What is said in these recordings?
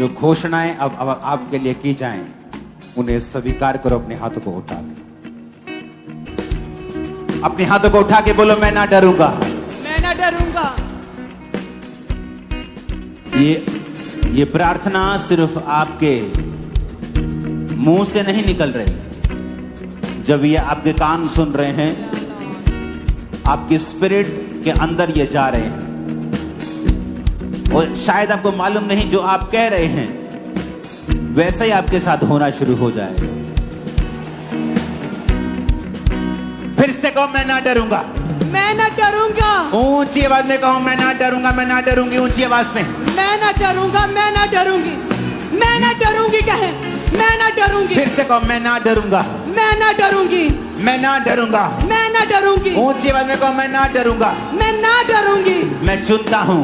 जो घोषणाएं अब आपके लिए की जाएं, उन्हें स्वीकार करो। अपने हाथों को उठा के, अपने हाथों को उठा के बोलो, मैं ना डरूंगा, मैं ना डरूंगा। ये प्रार्थना सिर्फ आपके मुंह से नहीं निकल रही, जब ये आपके कान सुन रहे हैं, आपकी स्पिरिट के अंदर ये जा रहे हैं। और शायद आपको मालूम नहीं, जो आप कह रहे हैं वैसा ही आपके साथ होना शुरू हो जाएगा। फिर से कहो, मैं ना डरूंगा, मैं ना डरूंगा। ऊंची आवाज में कहो, मैं ना डरूंगा, मैं ना डरूंगी। ऊंची आवाज में, मैं ना डरूंगा, मैं ना डरूंगी, मैं ना डरूंगी। कहे, मैं ना डरूंगी। फिर से कहो, मैं ना डरूंगा, मैं ना डरूंगी, मैं ना डरूंगा, मैं ना डरूंगी। ऊंची आवाज में कहो, मैं ना डरूंगा, मैं ना डरूंगी। मैं चुनता हूं,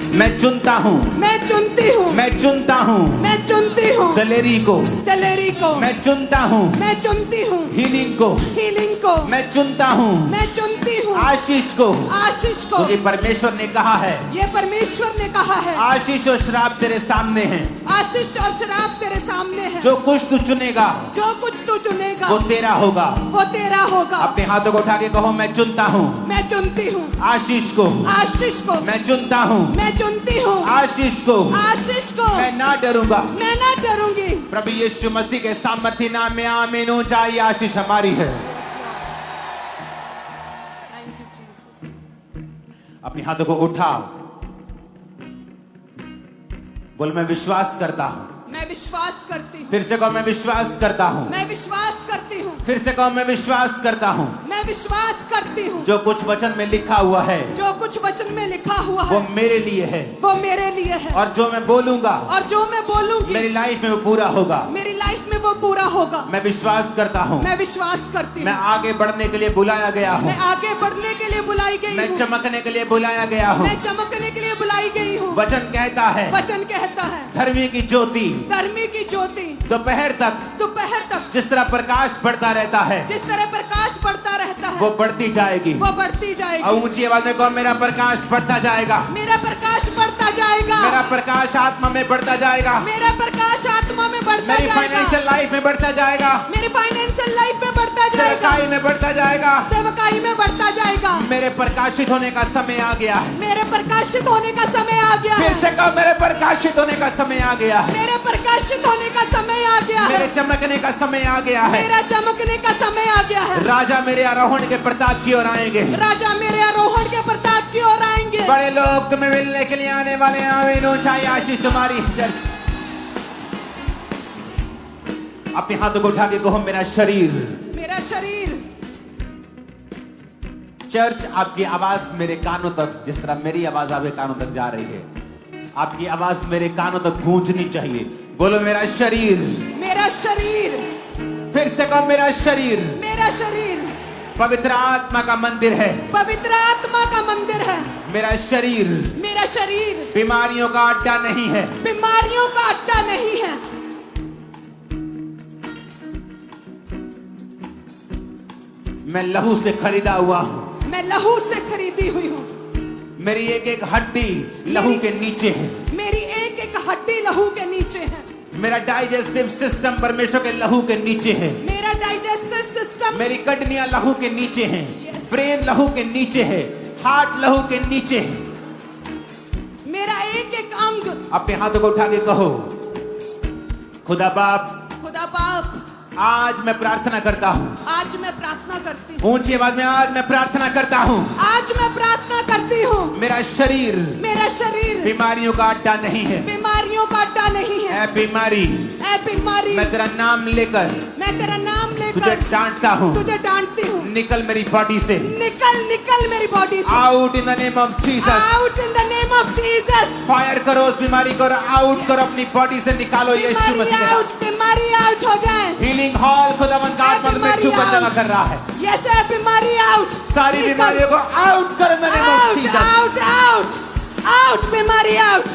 मैं चुनता हूं, मैं चुनती हूँ, मैं चुनता हूं मैं चुनती हूँ दलेरी को, दलेरी को। मैं चुनता हूं मैं चुनती हूँ हीलिंग को, हीलिंग को। मैं चुनता हूं मैं चुनती हूँ आशीष को, आशीष को। क्योंकि परमेश्वर ने कहा है, ये परमेश्वर ने कहा है, आशीष और श्राप तेरे सामने हैं। आशीष और शराब तेरे सामने है। जो कुछ तू चुनेगा, जो कुछ तू चुनेगा, वो तेरा होगा, वो तेरा होगा। अपने हाथों को उठा के कहो, मैं चुनता हूं मैं चुनती हूँ आशीष को, आशीष को। मैं चुनता हूं मैं चुनती हूँ आशीष को, आशीष को। मैं ना डरूंगा। मैं ना डरूंगी। प्रभु यीशु मसीह के सामर्थ्य नाम में आमीन। ऊंचाई आशीष हमारी है। अपने हाथों को उठाओ, बोल, मैं विश्वास करता हूं। मैं विश्वास करती हूँ। फिर से कहो, मैं विश्वास करता हूं। मैं विश्वास करती हूँ। फिर से कहो, मैं विश्वास करता हूं। मैं विश्वास करती हूँ। जो कुछ वचन में लिखा हुआ है, जो कुछ वचन में लिखा हुआ वो है, मेरे लिए है, वो मेरे लिए है। और जो मैं बोलूंगा, और जो मैं बोलूंगी, मेरी लाइफ में वो पूरा होगा। मेरी लाइफ में वो पूरा होगा। मैं विश्वास करता हूं। मैं विश्वास करती मैं हूँ। आगे बढ़ने के लिए बुलाया गया हूं। मैं आगे बढ़ने के लिए बुलाई गई मैं हूँ। चमकने के लिए बुलाया गया हूं। मैं चमकने के लिए बुलाई गई हूँ। वचन कहता है, वचन कहता है, धर्मी की ज्योति धर्मी की ज्योति दोपहर तक, दोपहर तक जिस तरह प्रकाश बढ़ता रहता है, जिस तरह प्रकाश बढ़ता रहता है, वो बढ़ती जाएगी। वो बढ़ती और जाएगी। ऊंची आवाज में कहो, मेरा प्रकाश बढ़ता जाएगा, मेरा प्रकाश बढ़ता जाएगा। मेरा प्रकाश आत्मा में बढ़ता जाएगा, मेरा प्रकाश आत्मा में बढ़ता मेरी जाएगा। फाइनेंशियल लाइफ में बढ़ता जाएगा, मेरी फाइनेंशियल लाइफ में बढ़ता जाएगा। सेवकाई में बढ़ता जाएगा। सेवकाई में बढ़ता जाएगा। मेरे प्रकाशित होने का समय आ गया है। मेरे प्रकाशित होने का समय आ गया फिर है। से कहो, मेरे प्रकाशित होने का समय आ गया है। मेरे प्रकाशित होने का समय आ गया है। मेरे चमकने का समय आ गया है। मेरा चमकने का समय आ गया है। राजा मेरे आरोहण के प्रताप की ओर आएंगे। राजा मेरे आरोहण के प्रताप की ओर आएंगे। बड़े लोग तुम्हें मिलने के लिए आने वाले हैं। आमीन। ऊंचाई आशीष तुम्हारी। अपने हाथों को उठा के कहो, मेरा शरीर, मेरा शरीर। चर्च, आपकी आवाज मेरे कानों तक, जिस तरह मेरी आवाज आपके कानों तक जा रही है, आपकी आवाज मेरे कानों तक गूंजनी चाहिए। बोलो, मेरा शरीर। मेरा शरीर। फिर से कहो, मेरा शरीर मेरा शरीर पवित्र आत्मा का मंदिर है। पवित्र आत्मा का मंदिर है। मेरा शरीर मेरा शरीर बीमारियों का अड्डा नहीं है। बीमारियों का अड्डा नहीं है। मैं लहू से खरीदा हुआ हूं। मैं लहू से खरीदी हुई हूँ। मेरी एक एक हड्डी लहू के नीचे है। मेरी एक एक हड्डी लहू के नीचे है। मेरा डाइजेस्टिव सिस्टम परमेश्वर के लहू के नीचे है। मेरा डाइजेस्टिव सिस्टम, मेरी किडनियां लहू के नीचे हैं। ब्रेन लहू के नीचे है। हार्ट लहू के नीचे है। मेरा एक एक अंग। अपने हाथों को उठा के कहो, खुदा बाप, खुदा बाप, आज मैं प्रार्थना करता हूँ। आज मैं प्रार्थना करती हूँ। ऊंची आवाज में, आज मैं प्रार्थना करता हूँ। आज मैं प्रार्थना करती हूँ। मेरा शरीर मेरा शरीर बीमारियों का अड्डा नहीं है। बीमारियों का अड्डा नहीं है। ऐ बीमारी, ऐ बीमारी, मैं तेरा नाम लेकर मैं तेरा नाम तुझे लेकर डांटता हूँ। तुझे डांटती हूँ। निकल मेरी बॉडी से। निकल निकल मेरी बॉडी से। Out in the name of Jesus. Out in the name of Jesus. Fire करो उस बीमारी को, आउट करो अपनी बॉडी से, निकालो यीशु मसीह के नाम। बीमारी आउट हो जाए। हीलिंग हॉल खुदावंद का आत्मा में छूकर जमा कर रहा है। यस, बीमारी आउट। सारी बीमारियों को आउट करो in the name of Jesus. Out out out, बीमारी आउट।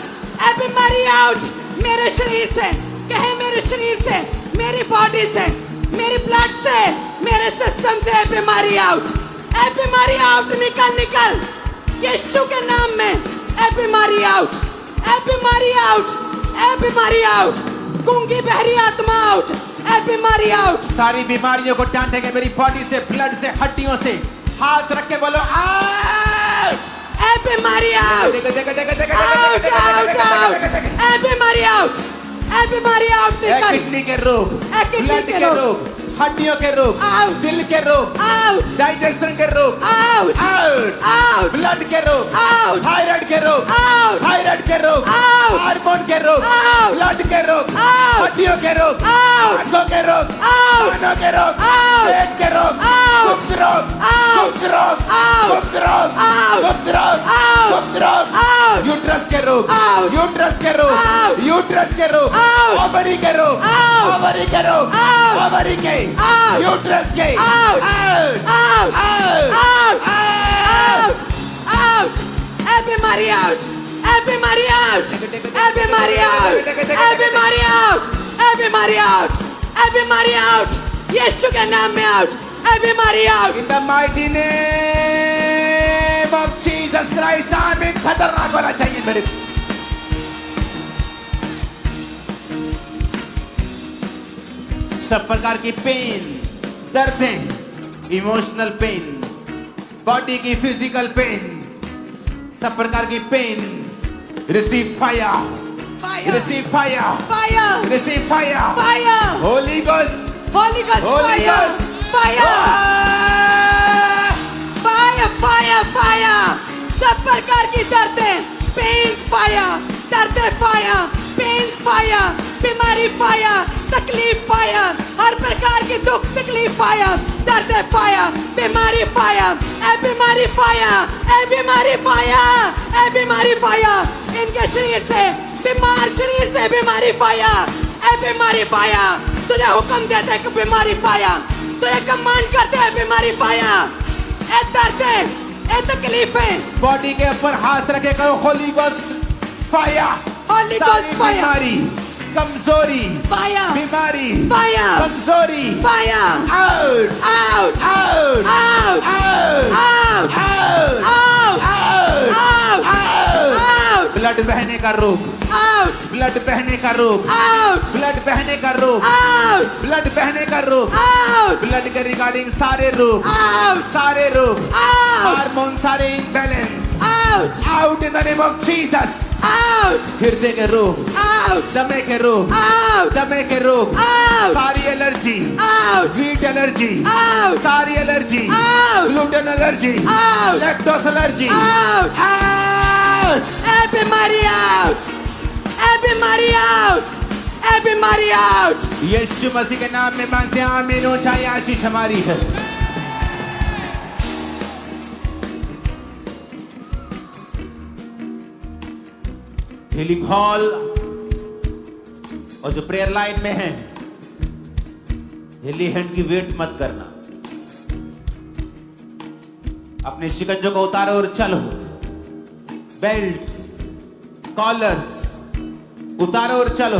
ए बीमारी आउट मेरे शरीर से। कहे मेरे शरीर से, मेरी बॉडी से, मेरी ब्लड से, मेरे सिस्टम से बीमारी आउट। ए बीमारी आउट, निकल निकल यीशु के नाम में। ए बीमारी आउट, ए बीमारी आउट, ए बीमारी आउट, गूंगी बहरी आत्मा आउट, ए बीमारी आउट। सारी बीमारियों को टांटेंगे मेरी बॉडी से, ब्लड से, हड्डियों से। हाथ रख के बोलो आउट, ए बीमारी आउट, आउट आउट आउट, ए बीमारी आउट, ए बीमारी आउट निकल। किडनी के रोग, ब्लड के रोग, हड्डियों के रोग, आउट, दिल के रोग, आउट, डाइजेशन के रोग, आउट, आउट, आउट, ब्लड के रोग, आउट, थायराइड के रोग, आउट, थायराइड के रोग, आउट, हार्मोन के रोग, आउट, ब्लड के रोग, आउट, हड्डियों के रोग, आउट, आंखों के रोग, आउट, कानों के रोग, आउट, पेट के रोग, आउट, गुप्त रोग, आउट, गुप्त रोग, आउट, गुप्त रोग, आउट, गुप्त रोग, आउट, गुप्त रोग, आउट, यूट्रस के रोग, आउट, यूट्रस के रोग, आउट, यूट्रस के रोग, आउट, ओवरी के रोग, आउट, ओवरी के रोग, आउट, ओवरी के, आउट, यूट्रस के, out, out, out, out, out, out, out, ए बीमारी आउट, ए बीमारी आउट, ए बीमारी आउट, ए बीमारी आउट, ए बीमारी आउट, ए बीमारी आउट, यीशु के नाम में आउट, ए बीमारी out. In the mighty name of Jesus Christ, आमीन। खतरनाक वाला चाहिए मेरे को। सब प्रकार की पेन, दर्दें, इमोशनल पेन, बॉडी की फिजिकल पेन, सब प्रकार की pain, receive fire, Fire, receive fire, fire, receive fire, fire, holy ghost, Holy Ghost, Holy fire, Ghost. fire, fire, fire, fire, सब प्रकार की दर्दें, पेन्स फायर, दर्दें फायर, पेन्स फायर, बीमारी फायर, तकलीफ फायर, हर प्रकार की दुख तकलीफ फायर, दर्दें फायर, बीमारी फायर, ए बीमारी फायर, ए बीमारी फायर, ए बीमारी फायर, इनके शरीर से बीमार शरीर से बीमारी फायर, ए बीमारी फायर, तुझे हुक्म देते कि बीमारी फायर, तुझे कमांड करते हैं बीमारी फायर, ए दर्दें, ए तकलीफें, बॉडी के ऊपर हाथ रखे करो होली गोस्ट फायर, Holy सारी Ghost fire. बीमारी, कमजोरी, फायर, बीमारी, फायर, कमजोरी, fire, out, out, out, out, out, out, out, out, out, out, out, out, blood बहने का रोग, आउट, ब्लड बहने का रोग, आउट, ब्लड बहने का रोग, आउट, ब्लड बहने का रोग, आउट, ब्लड के रिगार्डिंग सारे रोग, आउट, सारे रोग, आउट, हार्मोन सारे imbalance, out, out in the name of Jesus. Out, हृदय के रोग, आउट, दमे के रोग, आउट, दमे के रोग, आउट, सारी allergy, out, wheat allergy, out, सारी allergy, out, gluten allergy, out, lactose allergy, out, out, ए बीमारी आउट, ए बीमारी आउट, ए बीमारी आउट, यीशु मसीह के नाम में मांगते हैं आमीन। ऊंचाई आशीष हमारी है। हीलिंग हॉल और जो प्रेयर लाइन में है, हिली हैंड की वेट मत करना, अपने शिकंजों को उतारो और चलो। बेल्ट्स, कॉलर्स उतारो और चलो।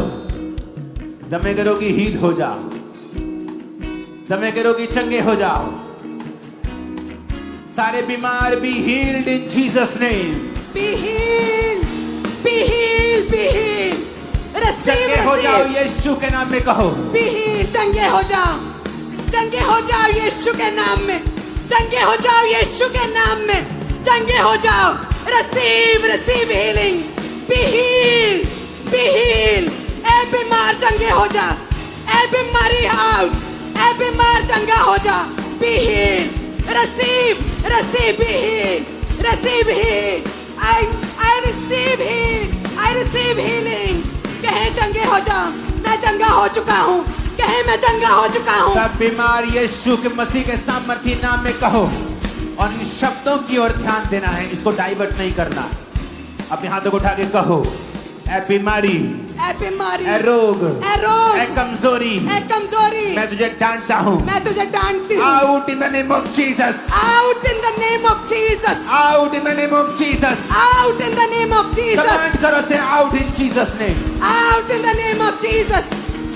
दमे के रोगी हील हो जाओ, दमे के रोगी चंगे हो जाओ, सारे बीमार be healed in Jesus name. be healed, be healed, be healed, receive, चंगे हो जाओ receive, यीशु के नाम में कहो। be healed, चंगे हो जाओ, चंगे हो जाओ यीशु के नाम में, चंगे हो जाओ यीशु के नाम में, चंगे हो जाओ, receive, receive healing, be healed, be healed, ए बीमार चंगे हो जा, ए बीमारी आउट, ए बीमार चंगा हो जा, be healed, receive, receive, be healed, receive healed, I receive heal, I receive healing, कहे चंगे हो जा, मैं चंगा हो चुका हूँ, कहे मैं चंगा हो चुका हूँ। सब बीमार यीशु के मसीह के सामर्थी नाम में कहो और इन शब्दों की ओर ध्यान देना है, इसको डाइवर्ट नहीं करना। अपने हाथों को उठा के कहो, ए बीमारी, ए बीमारी, ए रोग, ए रोग, ए कमजोरी, ए कमजोरी, मैं तुझे डांटता हूँ। मैं तुझे डांटती हूँ। Out in the name of Jesus, Out in the name of Jesus, out in the name of Jesus. out in the name of Jesus, command करो से out in Jesus name. out in the name of Jesus,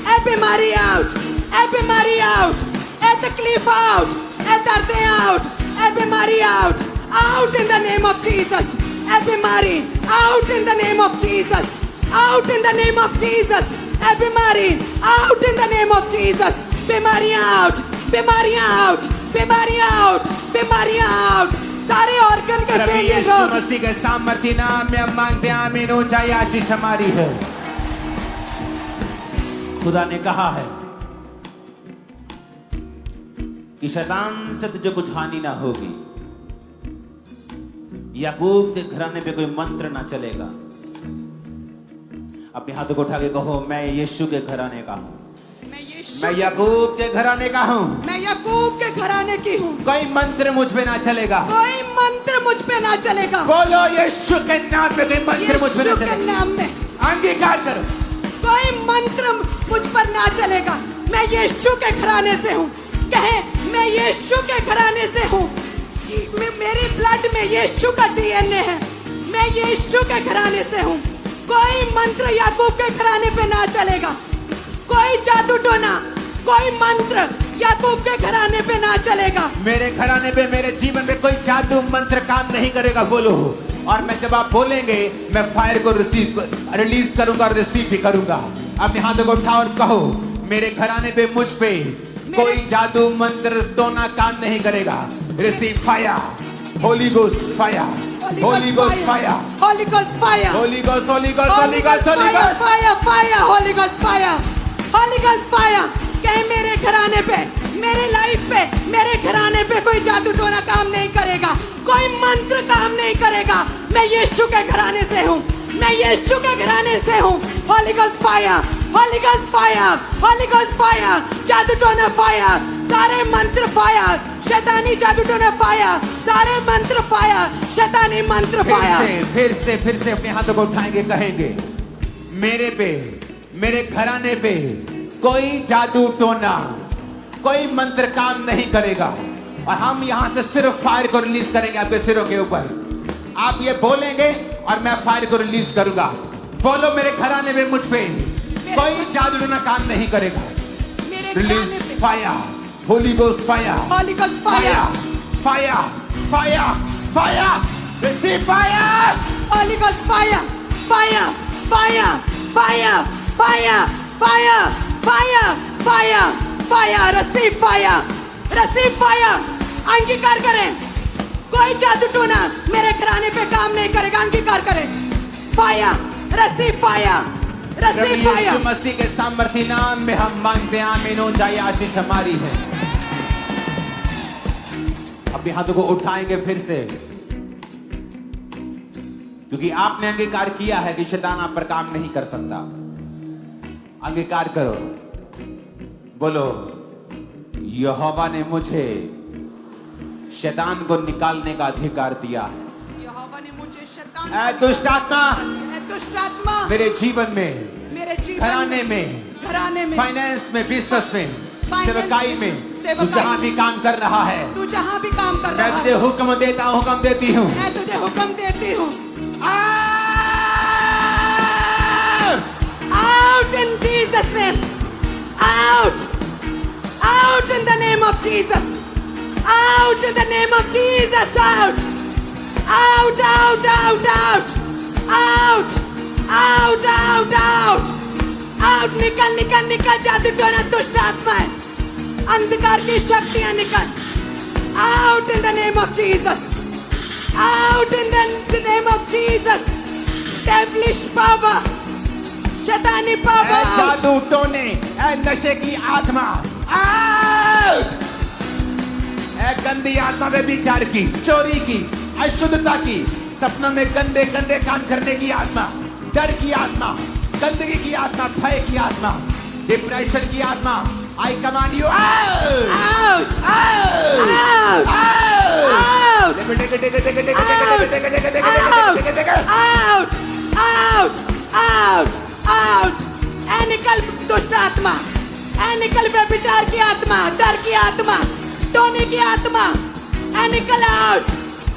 ए बीमारी out, ए बीमारी out, ए तकलीफ out, ए दर्दें out, ए बीमारी out in the name of Jesus, ए बीमारी out in the name of Jesus, out in the name of Jesus. ए बीमारी out in the name of Jesus. बीमारियां out, बीमारियां out, बीमारियां out, बीमारियां out. सारे organ के प्रभु failure यीशु हो। मसीह के सामर्थ्य नाम में हम मांगते हैं, आमीन। ऊंचाई आशीष हमारी है। खुदा ने कहा है कि शैतान से तुझे कुछ हानि ना होगी। याकूब के घराने पे कोई मंत्र ना चलेगा। अपने हाथों को उठा के कहो, मैं यीशु के घराने का हूं, मैं याकूब के घराने का हूं, मैं याकूब के घराने की हूँ। कोई मंत्र मुझ पे ना चलेगा। कोई मंत्र मुझ पे ना चलेगा। बोलो यीशु के नाम पे कोई मंत्र मुझ पे ना यीशु के चलेगा। नाम में अंगीकार करो। कोई मंत्र मुझ पर ना चलेगा। मैं यीशु के घराने से हूँ। कहे, मैं यीशु के घराने से हूँ। मेरी ब्लड में यीशु का डीएनए है। मैं यीशु के घराने से हूँ। कोई मंत्र याकूब के घराने पे ना चलेगा। कोई जादू टोना, कोई मंत्र याकूब के घराने पे ना चलेगा। मेरे घराने पे, मेरे जीवन में कोई जादू मंत्र काम नहीं करेगा। बोलो। और मैं जब आप बोलेंगे, मैं फायर को रिलीज करूंगा और रिसीव भी करूंगा। अपने हाथों को उठाओ और कहो, मेरे घराने पे, मुझ पे कोई जादू मंत्र टोना काम नहीं करेगा। Receive fire, Holi ghost fire, Holi ghost fire, Holi ghost fire, Holi ghost, Holi ghost, Holi ghost, Holi ghost fire, fire, Holi ghost fire, Holi ghost fire. कहे, मेरे घराने पे, मेरे लाइफ पे, मेरे घराने पे कोई जादू टोना काम नहीं करेगा। कोई मंत्र काम नहीं करेगा। मैं यीशु के घराने से हूँ। मैं यीशु के घराने से हूँ। Holi ghost fire, Holi ghost fire, Holi ghost fire, जादू टोना फायर, सारे मंत्र फायर, शैतानी जादू टोना फायर, सारे मंत्र फायर, शैतानी मंत्र फायर। फिर से अपने हाथों को उठाएंगे, कहेंगे, मेरे पे, मेरे घराने पे कोई जादू टोना, कोई मंत्र काम नहीं करेगा। और हम यहां से सिर्फ फायर को रिलीज करेंगे आपके सिरों के ऊपर। आप ये बोलेंगे और मैं फायर को रिलीज करूंगा। बोलो, मेरे घराने में, मुझ पे कोई जादू टोना काम नहीं करेगा। Release fire, Holi ghost fire, Holi ghost fire, fire, fire, fire, receive fire, Holi ghost fire, fire, fire, fire, fire, fire, fire, fire, fire, receive fire, receive fire. अंगीकार करें, कोई जादू टोना मेरे घराने पे काम नहीं करेगा। अंगीकार करें, fire, receive fire, receive fire. Yeshu Masih के सामर्थ्य नाम में हम मांगते हैं, आमीन। ऊंचाई आशीष हमारी है। अपने हाथों को उठाएंगे फिर से, क्योंकि आपने अंगीकार किया है कि शैतान आप पर काम नहीं कर सकता। अंगीकार करो, बोलो, यहोवा ने मुझे शैतान को निकालने का अधिकार दिया है। यहोवा ने मुझे शैतान, ऐ दुष्ट आत्मा, दुष्ट आत्मा, मेरे जीवन में, मेरे जीवन घराने में, घराने में, फाइनेंस में, बिजनेस में, फाइनेंस, सेवकाई में, सेवकाई, तू जहां भी काम कर रहा है, तू जहां भी काम कर रहा मैं है, तुझे हुक्म देता हूं, हुक्म देती हूं, मैं तुझे हुक्म देती हूँ। Out in Jesus' name. Out. Out in the name of Jesus. Out in the name of Jesus. Out. Out, out, out, out. Out. Out, out, out. Out. निकल, निकल, निकल, जादू टोना दुष्ट आत्माएं, अंधकार की शक्तियां निकल। Out in the name of Jesus. Out in the name of Jesus. Devilish power. शैतानी पावर। जादू टोने, नशे की आत्मा, आउट! गंदी आत्मा, व्यभिचार की, चोरी की, अशुद्धता की, सपनों में गंदे गंदे काम करने की आत्मा, डर की आत्मा, गंदगी की आत्मा, भय की आत्मा, डिप्रेशन की आत्मा, I command you out! Out! Out! Out! Out! Out! Out! Out! Out! ऐ निकल दुष्ट आत्मा, ऐ निकल व्यभिचार की आत्मा, डर की आत्मा, टोने की आत्मा, ऐ निकल आउट!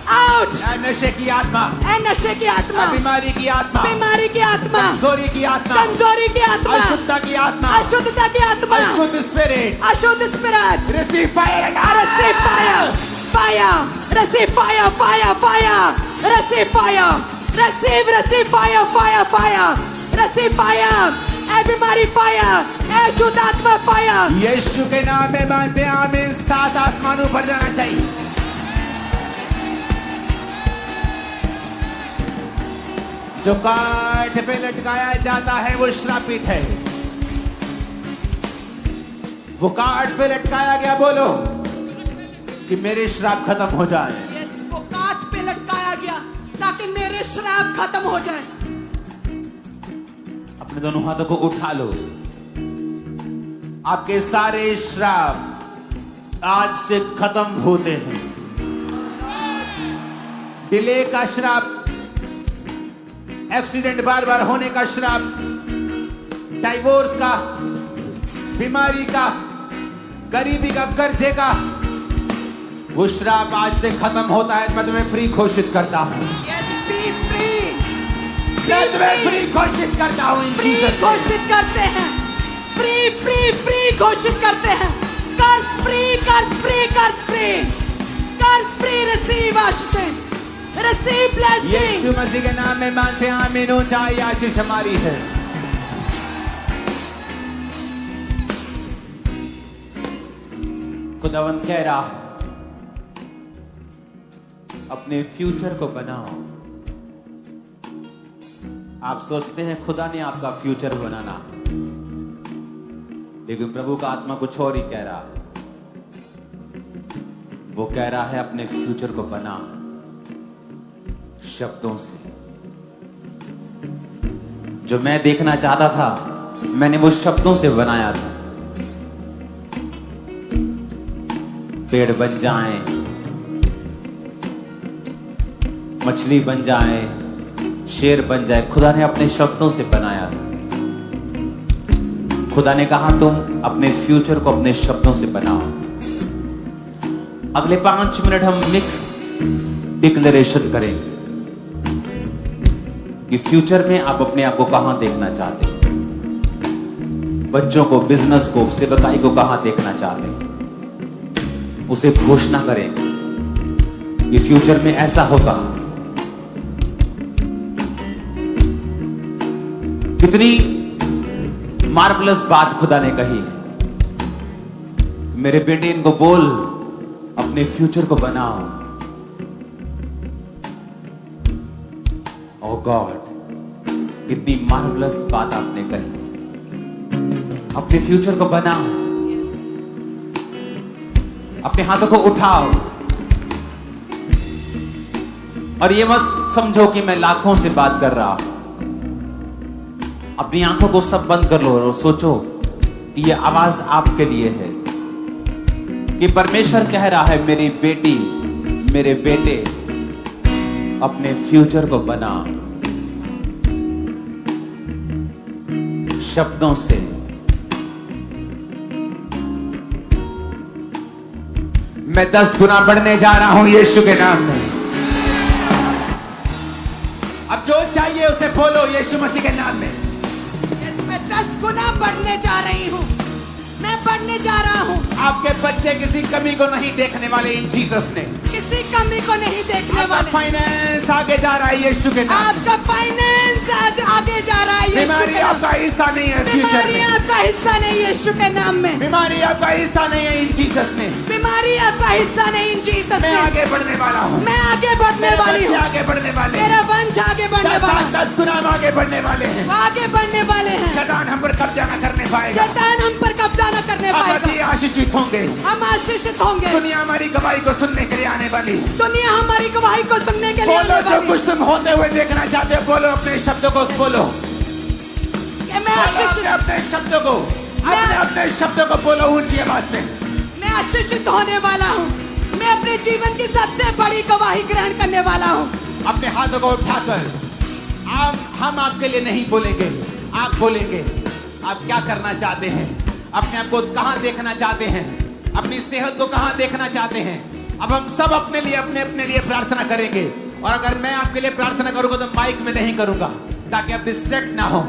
आउट! नशे की आत्मा, ऐ नशे की आत्मा, बीमारी की आत्मा, बीमारी की आत्मा, कमजोरी की आत्मा, कमजोरी की आत्मा, अशुद्धता की आत्मा, अशुद्धता की आत्मा, अशुद्ध स्पिरिट, अशुद्ध spirit, receive fire, receive fire, fire, receive fire, fire, fire, receive fire, receive fire, fire, fire, receive fire, ए बीमारी फायर, ए अशुद्ध आत्मा फायर। यीशु के नाम में मानते हैं आमीन। 7 आसमानों पर जाना चाहिए। जो काठ पे लटकाया जाता है वो श्रापित है। वो काठ पे लटकाया गया, बोलो कि मेरे श्राप खत्म हो जाए। यस, वो काठ पे लटकाया गया ताकि मेरे श्राप खत्म हो जाए। अपने दोनों हाथों को उठा लो। आपके सारे श्राप आज से खत्म होते हैं। डिले का श्राप, एक्सीडेंट बार बार होने का श्राप, डाइवोर्स का, बीमारी का, गरीबी का, कर्जे का, वो श्राप आज से खत्म होता है। मैं तुम्हें फ्री घोषित करता हूं। Yes, B free. मैं तुम्हें फ्री घोषित करता हूं। इन फ्री जीसस घोषित करते हैं। फ्री फ्री फ्री घोषित करते हैं। कर्ज फ्री, कर्ज फ्री, कर्ज फ्री, कर्ज फ्री। रिसीव आशीष, रिसीव ब्लेसिंग। यीशु मसीह के नाम में मानते हैं आमीन। ऊंचाई आशीष हमारी है। खुदावंद कह रहा है अपने फ्यूचर को बनाओ। आप सोचते हैं खुदा ने आपका फ्यूचर बनाना, लेकिन प्रभु का आत्मा कुछ और ही कह रहा है। वो कह रहा है अपने फ्यूचर को बना शब्दों से। जो मैं देखना चाहता था मैंने वो शब्दों से बनाया था। पेड़ बन जाएं, मछली बन जाए, शेर बन जाए, खुदा ने अपने शब्दों से बनाया था। खुदा ने कहा तुम अपने फ्यूचर को अपने शब्दों से बनाओ। अगले 5 मिनट हम मिक्स डिक्लेरेशन करेंगे कि फ्यूचर में आप अपने आप को कहां देखना चाहते हैं। बच्चों को, बिजनेस को, सेवकाई को कहां देखना चाहते हैं, उसे घोषणा करें कि फ्यूचर में ऐसा होगा। कितनी मार्वलस बात खुदा ने कही। मेरे बेटे इनको बोल अपने फ्यूचर को बनाओ। ओ गॉड, कितनी मार्वलस बात आपने कही। अपने फ्यूचर को बनाओ। अपने हाथों को उठाओ और ये मत समझो कि मैं लाखों से बात कर रहा हूं। अपनी आंखों को सब बंद कर लो और सोचो कि ये आवाज आपके लिए है कि परमेश्वर कह रहा है मेरी बेटी, मेरे बेटे, अपने फ्यूचर को बना शब्दों से। मैं 10 गुना बढ़ने जा रहा हूं यीशु के नाम में। अब जो चाहिए उसे बोलो यीशु मसीह के नाम में। मैं 10 गुना बढ़ने जा रही हूँ। मैं बढ़ने जा रहा हूँ। आपके बच्चे किसी कमी को नहीं देखने वाले इन जीसस ने। किसी कमी को नहीं देखने वाले। फाइनेंस आगे जा रहा है यीशु के नाम। आपका फाइनेंस आज आगे जा रहा है यीशु बीमारी के नाम। आपका हिस्सा नहीं है फ्यूचर बीमारी में। आपका हिस्सा नहीं यीशु के नाम में। बीमारी आपका हिस्सा नहीं है इन जीसस ने। बीमारी आपका हिस्सा नहीं इन जीसस मैं में। आगे बढ़ने वाला हूँ। मैं आगे बढ़ने वाली हूँ। आगे बढ़ने वाले। मेरा वंश आगे बढ़ने वाला है। 10 गुना हम आगे बढ़ने वाले हैं। आगे बढ़ने वाले हैं। शैतान हम पर कब्जा न करने पाएगा। शैतान हम पर कब्जा न करने पाएगा। आशीषित होंगे। हम आशीषित होंगे। दुनिया हमारी गवाही को सुनने के लिए आने वाली है। दुनिया हमारी गवाही को सुनने के लिए आने बोलो जो वाली कुछ तुम होते हुए देखना चाहते हो, बोलो अपने शब्दों को बोलो। मैं आशीषित, अपने शब्दों को, अपने शब्दों को बोलो ऊंची आवाज में। मैं आशीषित होने वाला हूँ। मैं अपने जीवन की सबसे बड़ी गवाही ग्रहण करने वाला हूँ। अपने हाथों को उठाकर हम आपके लिए नहीं बोलेंगे, आप बोलेंगे। आप क्या करना चाहते हैं, अपने आप को कहां देखना चाहते हैं, अपनी सेहत को कहां देखना चाहते हैं। अब हम सब अपने लिए प्रार्थना करेंगे। और अगर मैं आपके लिए प्रार्थना करूंगा तो माइक में नहीं करूंगा ताकि आप डिस्ट्रैक्ट ना हो।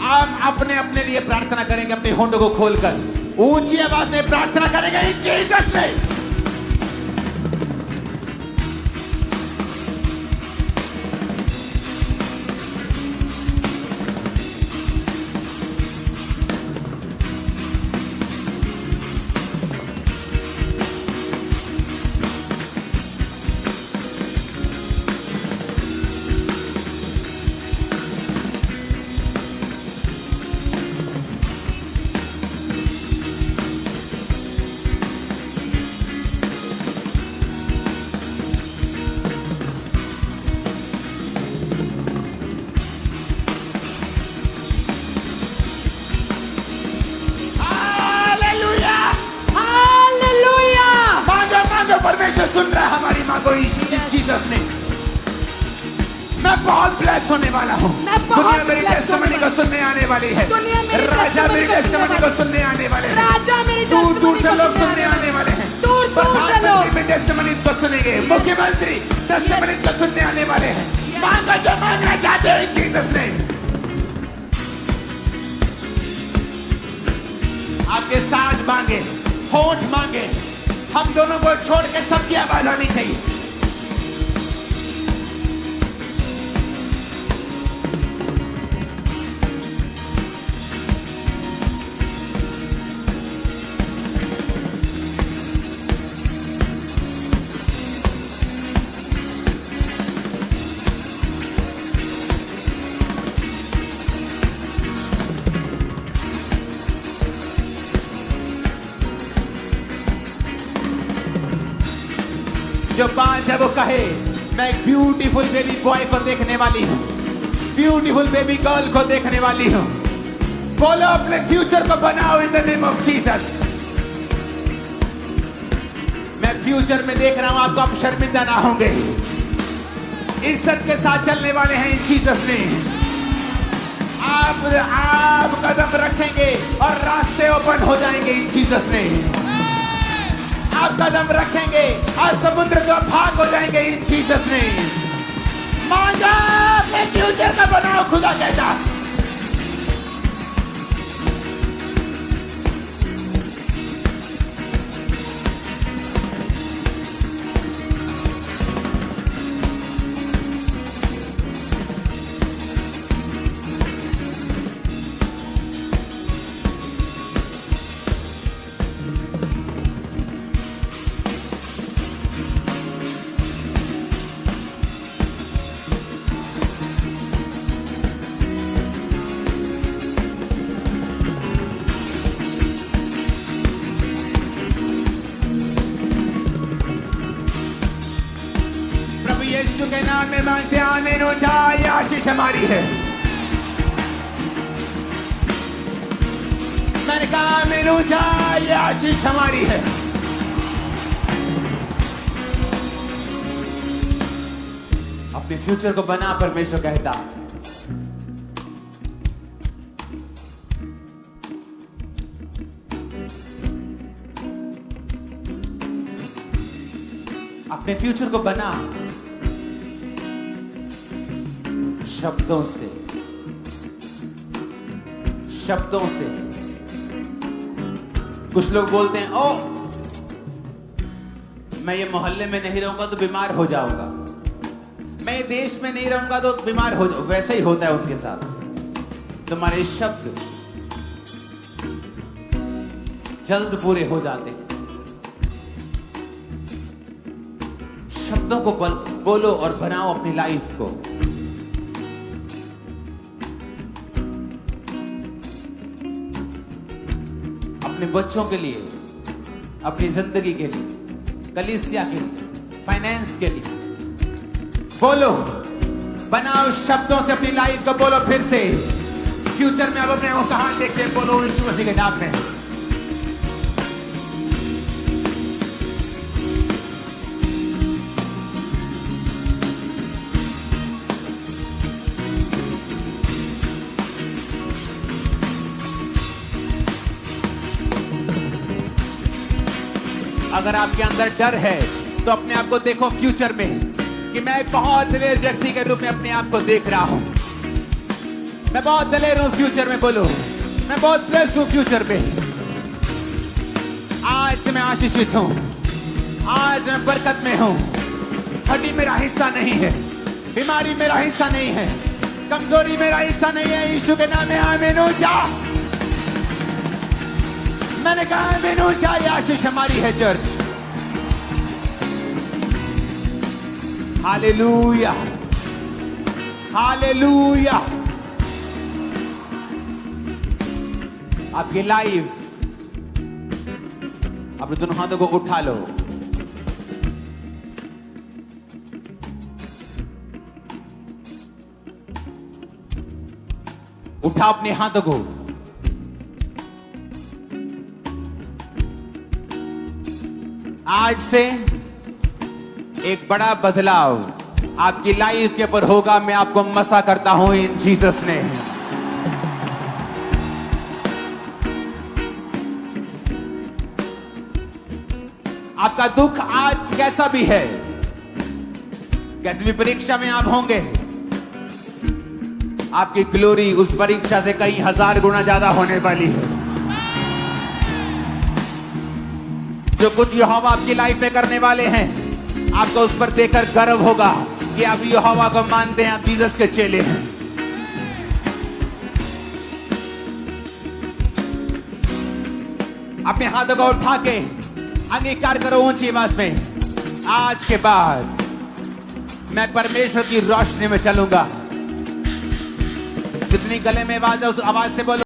आप अपने लिए प्रार्थना करेंगे, अपने होंठों को खोलकर ऊंची आवाज में प्रार्थना करेंगे इन जीसस नेम। से सुन रहा है हमारी माँ को जीसस ने। मैं बहुत ब्लेस होने वाला हूँ। दुनिया मेरी टेस्टिमनी को सुनने आने वाली है। राजा मेरी टेस्टिमनी को सुनने आने वाले हैं। दूर दूर से लोग सुनने आने वाले हैं। प्रधानमंत्री भी टेस्टिमनी को सुनेंगे, मुख्यमंत्री टेस्टिमनी को सुनने आने वाले हैं। मांगा जो मांगना चाहते हो जीसस ने। आपके साथ मांगे, होठ मांगे, हम दोनों को छोड़ के सबकी आवाज आनी चाहिए। जो 5 है वो कहे मैं एक ब्यूटीफुल बेबी बॉय को देखने वाली हूँ, ब्यूटीफुल बेबी गर्ल को देखने वाली हूँ। बोलो अपने फ्यूचर को बनाओ in the name of Jesus. मैं फ्यूचर में देख रहा हूँ आपको, आप शर्मिंदा ना होंगे, इज्जत के साथ चलने वाले हैं इन जीसस ने। आप कदम रखेंगे और रास्ते ओपन हो जाएंगे इन जीसस ने। आप कदम रखेंगे और समुद्र को भाग हो जाएंगे इन जीसस ने। मांगा अपने फ्यूचर का बनाओ, खुदा कहता। यीशु के नाम में मांगते हैं, आमीन हो जाए। आशीष हमारी है। मैंने कहा आमीन हो जाए, आशीष हमारी है। अपने फ्यूचर को बना, परमेश्वर कहता। अपने फ्यूचर को बना शब्दों से, शब्दों से। कुछ लोग बोलते हैं ओ मैं ये मोहल्ले में नहीं रहूंगा तो बीमार हो जाऊंगा, मैं ये देश में नहीं रहूंगा तो बीमार हो जाऊंगा। वैसा ही होता है उनके साथ। तुम्हारे शब्द जल्द पूरे हो जाते हैं। शब्दों को बोलो और बनाओ अपनी लाइफ को। अपने बच्चों के लिए, अपनी जिंदगी के लिए, कलीसिया के लिए, फाइनेंस के लिए बोलो, बनाओ शब्दों से अपनी लाइफ को। बोलो फिर से, फ्यूचर में अब अपने को कहां देखते हैं? बोलो यीशु मसीह के नाम में। अगर आपके अंदर डर है तो अपने आप को देखो फ्यूचर में कि मैं एक बहुत दलेर व्यक्ति के रूप में अपने आप को देख रहा हूं। मैं बहुत दलेर हूं फ्यूचर में। बोलो मैं बहुत ब्लेस्ड हूं फ्यूचर में। आज से मैं आशीषित हूं, आज मैं बरकत में हूं। हड्डी मेरा हिस्सा नहीं है, बीमारी मेरा हिस्सा नहीं है, कमजोरी मेरा हिस्सा नहीं है। यीशु के नाम में आमीन हो जा। मैंने कहा आमीन हो जा। आशीष हमारी है चर्च। Hallelujah, hallelujah. आपकी लाइफ, अपने दोनों हाथों को उठा लो। उठा अपने हाथों को। आज से एक बड़ा बदलाव आपकी लाइफ के ऊपर होगा। मैं आपको मसा करता हूं इन जीसस ने। आपका दुख आज कैसा भी है, कैसी भी परीक्षा में आप होंगे, आपकी ग्लोरी उस परीक्षा से कई हजार गुना ज्यादा होने वाली है। जो कुछ यहोवा आपकी लाइफ में करने वाले हैं, आपको उस पर देखकर गर्व होगा कि आप यहोवा को मानते हैं, आप जीसस के चेले हैं। अपने हाथों को उठा के अंगीकार करो ऊंची आवाज में, आज के बाद मैं परमेश्वर की रोशनी में चलूंगा। जितनी गले में आवाज है उस आवाज से बोलो।